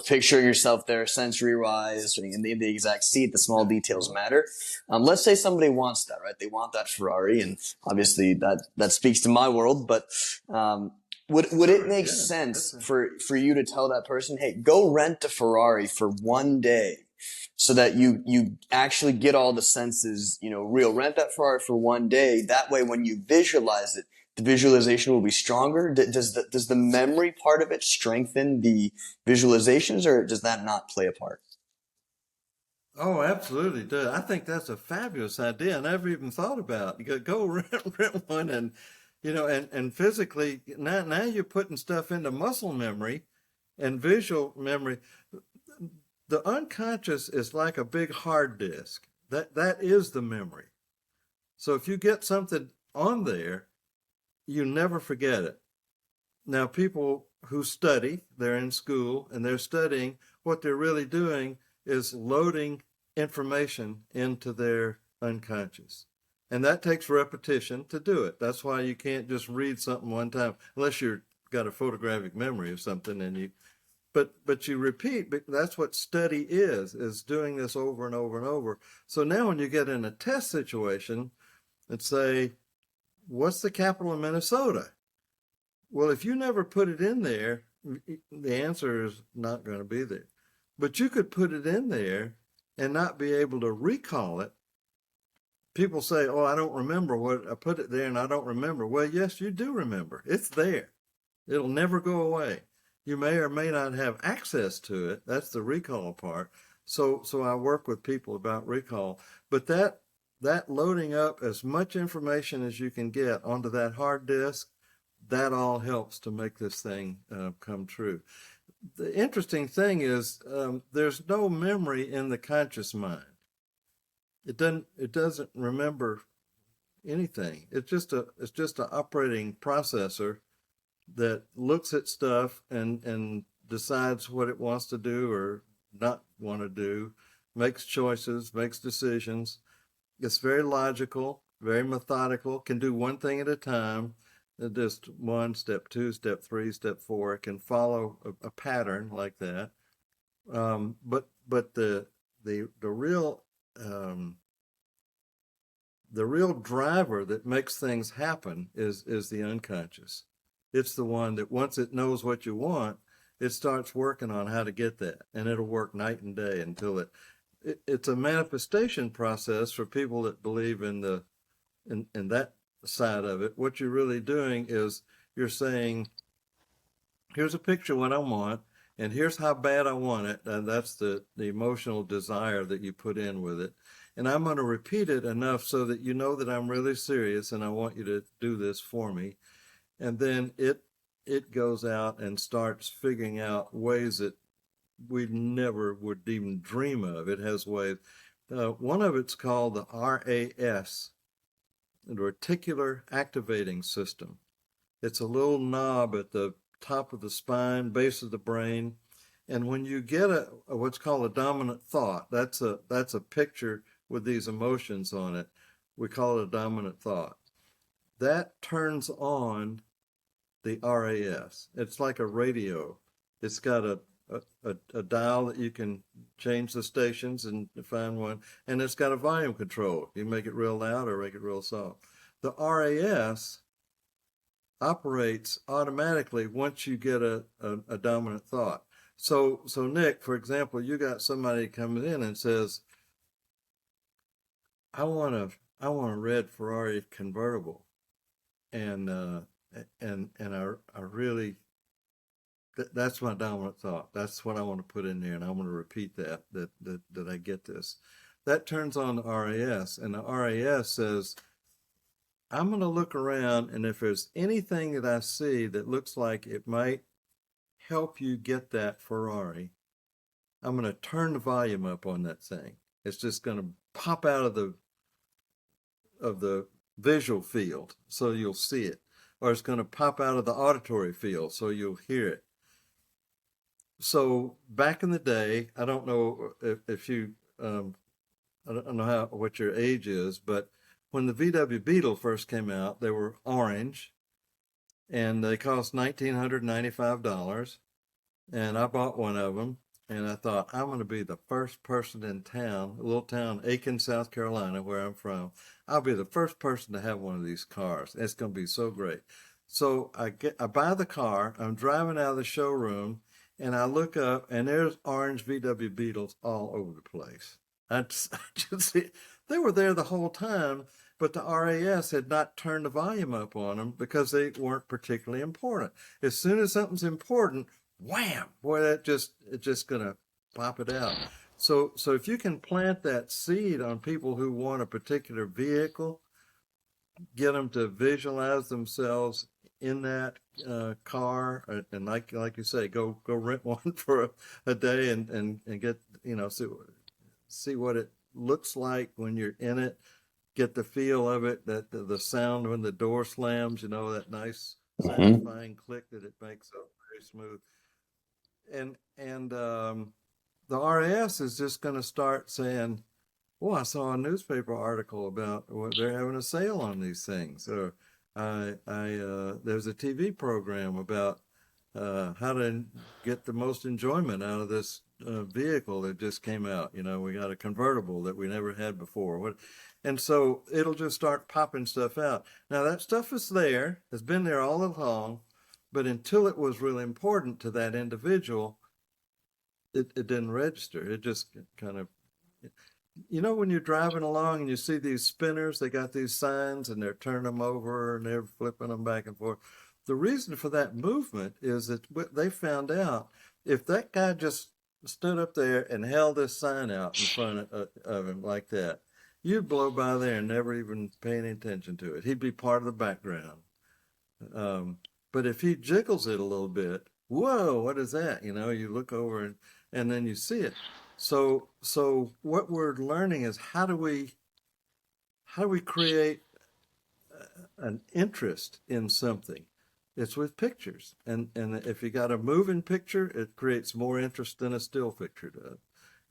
picturing yourself there, sensory wise, in the exact seat. The small details matter. Let's say somebody wants that, right? They want that Ferrari, and obviously that speaks to my world. But would it make sense for you to tell that person, hey, go rent a Ferrari for one day, so that you actually get all the senses, real? Rent that Ferrari for one day. That way, when you visualize it, the visualization will be stronger. Does the memory part of it strengthen the visualizations, or does that not play a part? Oh, absolutely does. I think that's a fabulous idea. I never even thought about it. You go rent one, and and physically, now you're putting stuff into muscle memory and visual memory. The unconscious is like a big hard disk. That is the memory. So if you get something on there, you never forget it. Now, people who study, they're in school and they're studying, what they're really doing is loading information into their unconscious. And that takes repetition to do it. That's why you can't just read something one time, unless you've got a photographic memory of something, but you repeat. That's what study is doing this over and over and over. So now when you get in a test situation and say, what's the capital of Minnesota? Well, if you never put it in there, the answer is not going to be there. But you could put it in there and not be able to recall it. People say, oh, I don't remember what I put it there, and I don't remember. Well, yes, you do remember. It's there. It'll never go away. You may or may not have access to it. That's the recall part. So I work with people about recall. But that loading up as much information as you can get onto that hard disk, that all helps to make this thing come true. The interesting thing is there's no memory in the conscious mind. It doesn't remember anything. It's just an operating processor that looks at stuff and decides what it wants to do or not want to do, makes choices, makes decisions. It's very logical, very methodical, can do one thing at a time. Just one, step two, step three, step four. It can follow a pattern like that. But the real the real driver that makes things happen is the unconscious. It's the one that once it knows what you want, it starts working on how to get that, and it'll work night and day until it's a manifestation process for people that believe in that side of it. What you're really doing is you're saying, here's a picture of what I want, and here's how bad I want it. And that's the emotional desire that you put in with it. And I'm going to repeat it enough so that you know that I'm really serious and I want you to do this for me. And then it goes out and starts figuring out ways that we never would even dream of. It has ways. One of it's called the RAS, the Reticular Activating System. It's a little knob at the top of the spine, base of the brain. And when you get what's called a dominant thought, that's a picture with these emotions on it. We call it a dominant thought. That turns on the RAS. It's like a radio. It's got a dial that you can change the stations and find one, and it's got a volume control. You make it real loud or make it real soft. The RAS operates automatically once you get a dominant thought. So Nick, for example, you got somebody coming in and says, I want a red Ferrari convertible, and I really that's my dominant thought. That's what I want to put in there, and I want to repeat that I get this. That turns on the RAS, and the RAS says, I'm going to look around, and if there's anything that I see that looks like it might help you get that Ferrari, I'm going to turn the volume up on that thing. It's just going to pop out of the visual field so you'll see it, or it's going to pop out of the auditory field so you'll hear it. So back in the day, I don't know if you I don't know what your age is, but when the VW Beetle first came out, they were orange, and they cost $1,995. And I bought one of them, and I thought, I'm going to be the first person in town, a little town, Aiken, South Carolina, where I'm from. I'll be the first person to have one of these cars. It's going to be so great. So I buy the car. I'm driving out of the showroom, and I look up, and there's orange VW Beetles all over the place. I just see, they were there the whole time, but the RAS had not turned the volume up on them because they weren't particularly important. As soon as something's important, wham, boy, it's just gonna pop it out. So if you can plant that seed on people who want a particular vehicle, get them to visualize themselves in that car, and like you say, go rent one for a day and get, see what it looks like when you're in it, get the feel of it, that the sound when the door slams, that nice satisfying click that it makes, so very smooth. And the RAS is just going to start saying, "Oh, I saw a newspaper article about they're having a sale on these things," or there's a TV program about how to get the most enjoyment out of this vehicle that just came out. We got a convertible that we never had before. And so it'll just start popping stuff out. Now that stuff is there, it's been there all along, but until it was really important to that individual, it didn't register. It just kind of, when you're driving along and you see these spinners, they got these signs and they're turning them over and they're flipping them back and forth. The reason for that movement is that they found out if that guy just stood up there and held this sign out in front of him like that, you'd blow by there and never even pay any attention to it. He'd be part of the background. But if he jiggles it a little bit, whoa, what is that? You look over and then you see it. So what we're learning is how do we create an interest in something? It's with pictures, and if you got a moving picture, it creates more interest than a still picture does.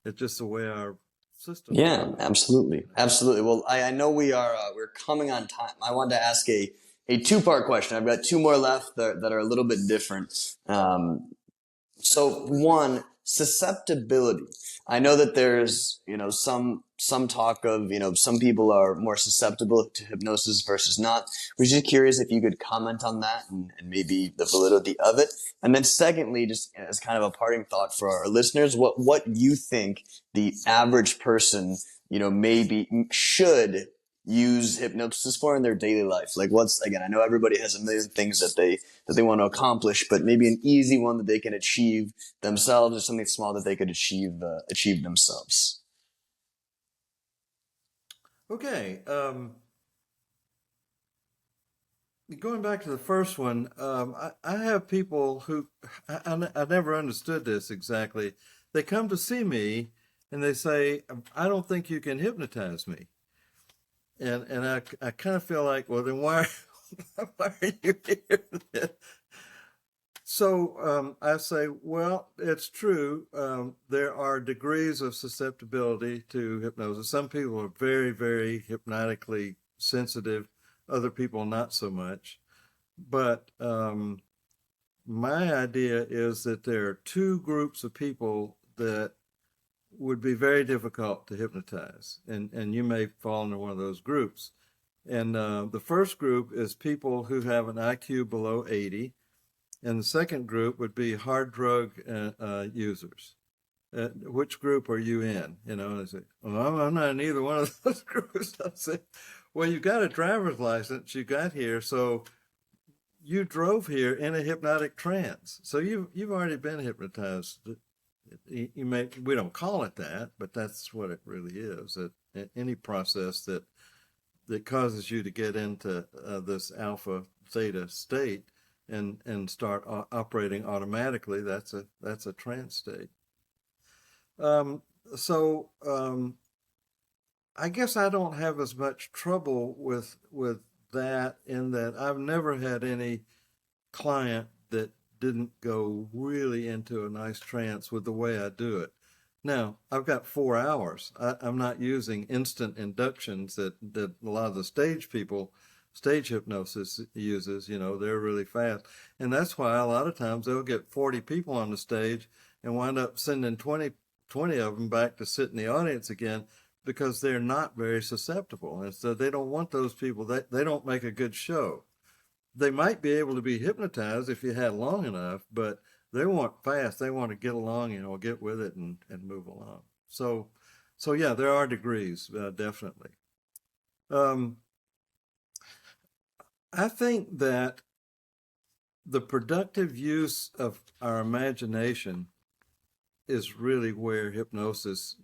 It's just the way our system. Yeah, absolutely, absolutely. Well, I know we're coming on time. I wanted to ask a two-part question. I've got two more left that are a little bit different. So one, susceptibility. I know that there's, some talk of, some people are more susceptible to hypnosis versus not. We're just curious if you could comment on that and maybe the validity of it. And then secondly, just as kind of a parting thought for our listeners, what you think the average person, should use hypnosis for in their daily life. Like I know everybody has a million things that they want to accomplish, but maybe an easy one that they can achieve themselves, or something small that they could achieve themselves. Okay. Going back to the first one, I have people who I never understood this exactly. They come to see me and they say, "I don't think you can hypnotize me." And I kind of feel like, well, then why are you here? So I say, well, it's true. There are degrees of susceptibility to hypnosis. Some people are very, very hypnotically sensitive. Other people not so much. But my idea is that there are two groups of people that would be very difficult to hypnotize, and you may fall into one of those groups. And the first group is people who have an IQ below 80. And the second group would be hard drug users. Which group are you in? You know, and I say, well, I'm not in either one of those groups. I say, well, you got a driver's license, you got here, so you drove here in a hypnotic trance. So you've already been hypnotized. We don't call it that, but that's what it really is. Any process that causes you to get into this alpha theta state and start operating automatically, that's a trance state. So I guess I don't have as much trouble with that, in that I've never had any client that didn't go really into a nice trance with the way I do it. Now, I've got 4 hours. I'm not using instant inductions that a lot of the stage hypnosis uses. You know, they're really fast. And that's why a lot of times they'll get 40 people on the stage and wind up sending 20 of them back to sit in the audience again, because they're not very susceptible. And so they don't want those people. They don't make a good show. They might be able to be hypnotized if you had long enough, but they want fast. They want to get along, you know, get with it and move along. So yeah, there are degrees, definitely. I think that the productive use of our imagination is really where hypnosis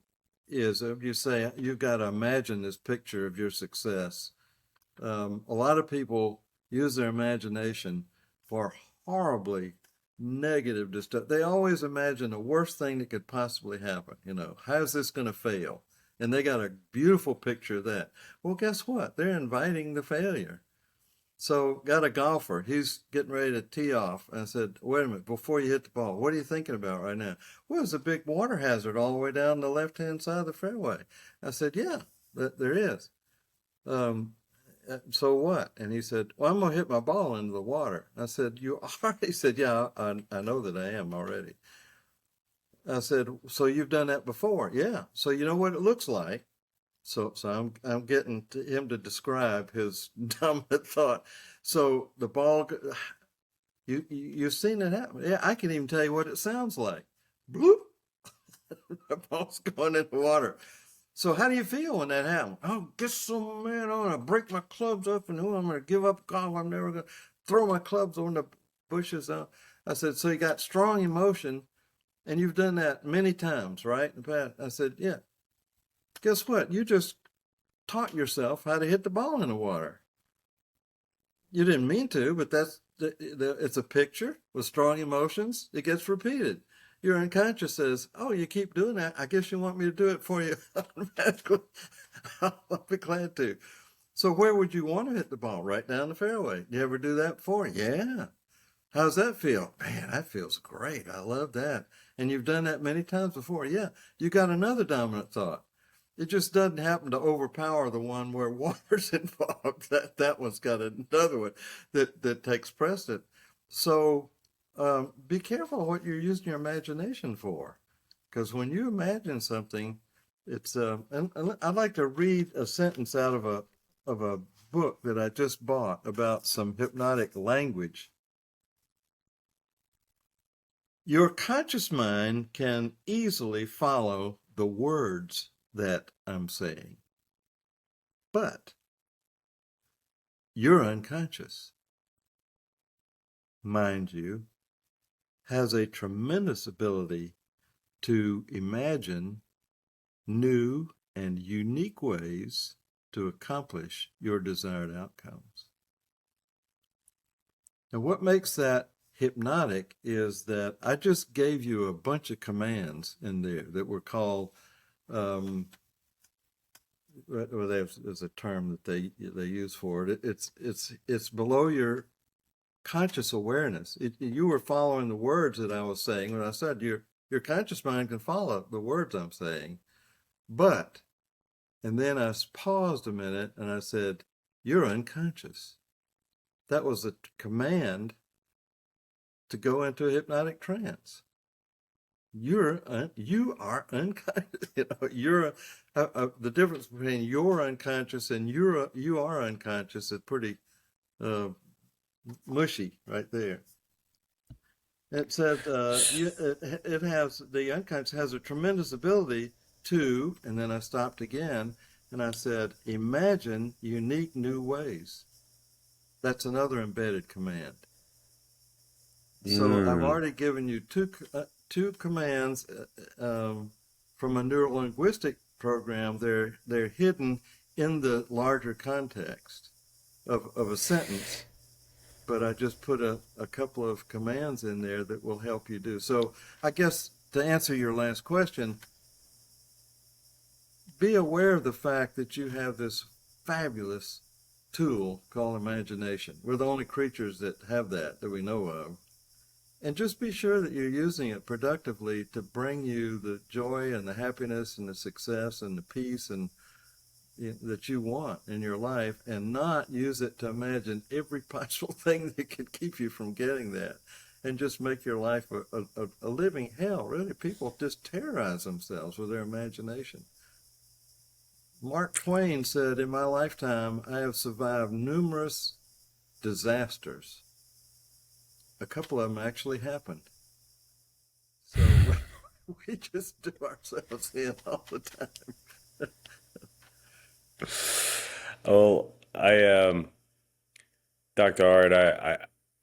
is. If you say you've got to imagine this picture of your success, a lot of people use their imagination for horribly negative stuff. They always imagine the worst thing that could possibly happen. You know, how's this going to fail? And they got a beautiful picture of that. Well, guess what? They're inviting the failure. So got a golfer, he's getting ready to tee off. I said, wait a minute, before you hit the ball, what are you thinking about right now? Well, there's a big water hazard all the way down the left-hand side of the fairway. I said, yeah, there is. So what? And he said, well, I'm going to hit my ball into the water. I said, you are? He said, yeah, I know that I am already. I said, so you've done that before? Yeah. So you know what it looks like? So I'm getting to him to describe his dominant thought. So the ball, you've seen it happen. Yeah, I can even tell you what it sounds like. Bloop. The ball's going in the water. So how do you feel when that happens? Oh, get some, man, I'm going to break my clubs up and I'm going to give up golf. I'm never going to throw my clubs on the bushes. I said, so you got strong emotion and you've done that many times, right? I said, yeah. Guess what? You just taught yourself how to hit the ball in the water. You didn't mean to, but it's a picture with strong emotions. It gets repeated. Your unconscious says, oh, you keep doing that. I guess you want me to do it for you automatically. I'll be glad to. So where would you want to hit the ball? Right down the fairway. You ever do that before? Yeah. How's that feel? Man, that feels great. I love that. And you've done that many times before. Yeah. You got another dominant thought. It just doesn't happen to overpower the one where water's involved. That one's got another one that takes precedent. So be careful what you're using your imagination for, because when you imagine something, it's and I'd like to read a sentence out of a book that I just bought about some hypnotic language. Your conscious mind can easily follow the words that I'm saying, but your unconscious, mind you, has a tremendous ability to imagine new and unique ways to accomplish your desired outcomes. Now, what makes that hypnotic is that I just gave you a bunch of commands in there that were called there's a term that they use for it. It's below your conscious awareness. You were following the words that I was saying when I said your conscious mind can follow the words I'm saying, but, and then I paused a minute and I said, you're unconscious. That was a command to go into a hypnotic trance. you are unconscious. You know, the difference between you're unconscious and you are unconscious is pretty uh, mushy right there. It said it has the unconscious has a tremendous ability to, and then I stopped again and I said, imagine unique new ways. That's another embedded command. So I've already given you two commands from a neuro-linguistic program. They're hidden in the larger context of a sentence, but I just put a couple of commands in there that will help you do. So I guess to answer your last question, be aware of the fact that you have this fabulous tool called imagination. We're the only creatures that have that we know of. And just be sure that you're using it productively to bring you the joy and the happiness and the success and the peace and that you want in your life, and not use it to imagine every possible thing that could keep you from getting that, and just make your life a living hell. Really, people just terrorize themselves with their imagination. Mark Twain said, in my lifetime, I have survived numerous disasters. A couple of them actually happened. So we just do ourselves in all the time. Oh, Dr. Art,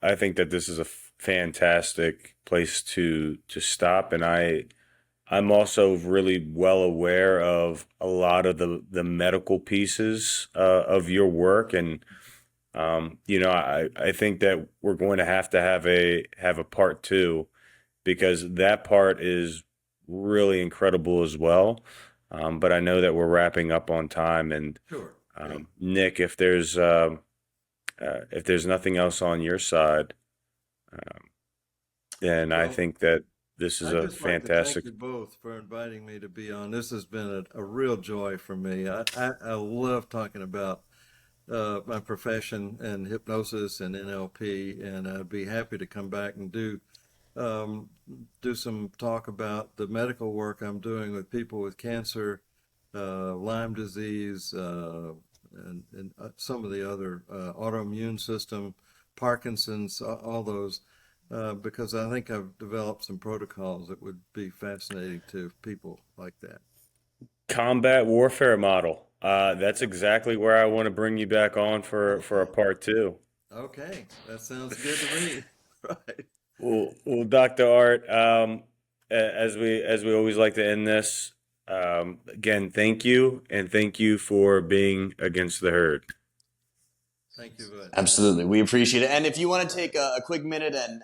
I think that this is a fantastic place to stop, and I'm also really well aware of a lot of the medical pieces of your work, and I think that we're going to have a part two, because that part is really incredible as well. But I know that we're wrapping up on time, and Sure. Nick, if there's nothing else on your side, um, then I Well, think that this is I'd a just like to thank fantastic. you both for inviting me to be on. This has been a real joy for me. I love talking about my profession and hypnosis and NLP, and I'd be happy to come back and um, do some talk about the medical work I'm doing with people with cancer, Lyme disease, and some of the other autoimmune system, Parkinson's, all those, because I think I've developed some protocols that would be fascinating to people like that. Combat warfare model. That's exactly where I want to bring you back on for a Okay. part two. Okay. That sounds good to me. Right. Well, Dr. Art, as we always like to end this, again, thank you, and thank you for being against the herd. Thank you very much. Absolutely. We appreciate it. And if you want to take a quick minute and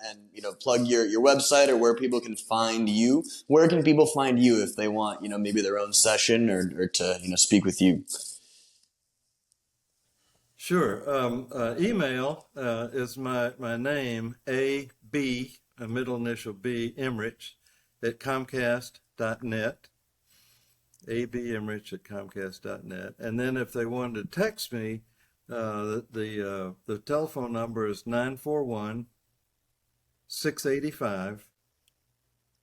plug your website or where people can find you, where can people find you if they want, maybe their own session or to, speak with you? Sure. Email is my name, A.B., a middle initial B, Emerich, at Comcast.net. A.B. Emerich at Comcast.net. And then if they wanted to text me, the telephone number is 941 685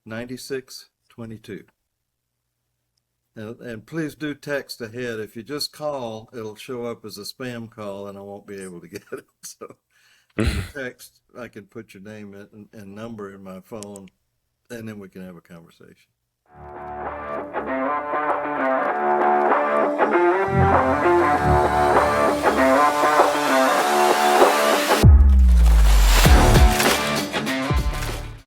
9622. And please do text ahead. If you just call, it'll show up as a spam call and I won't be able to get it. So if you text, I can put your name and number in my phone, and then we can have a conversation.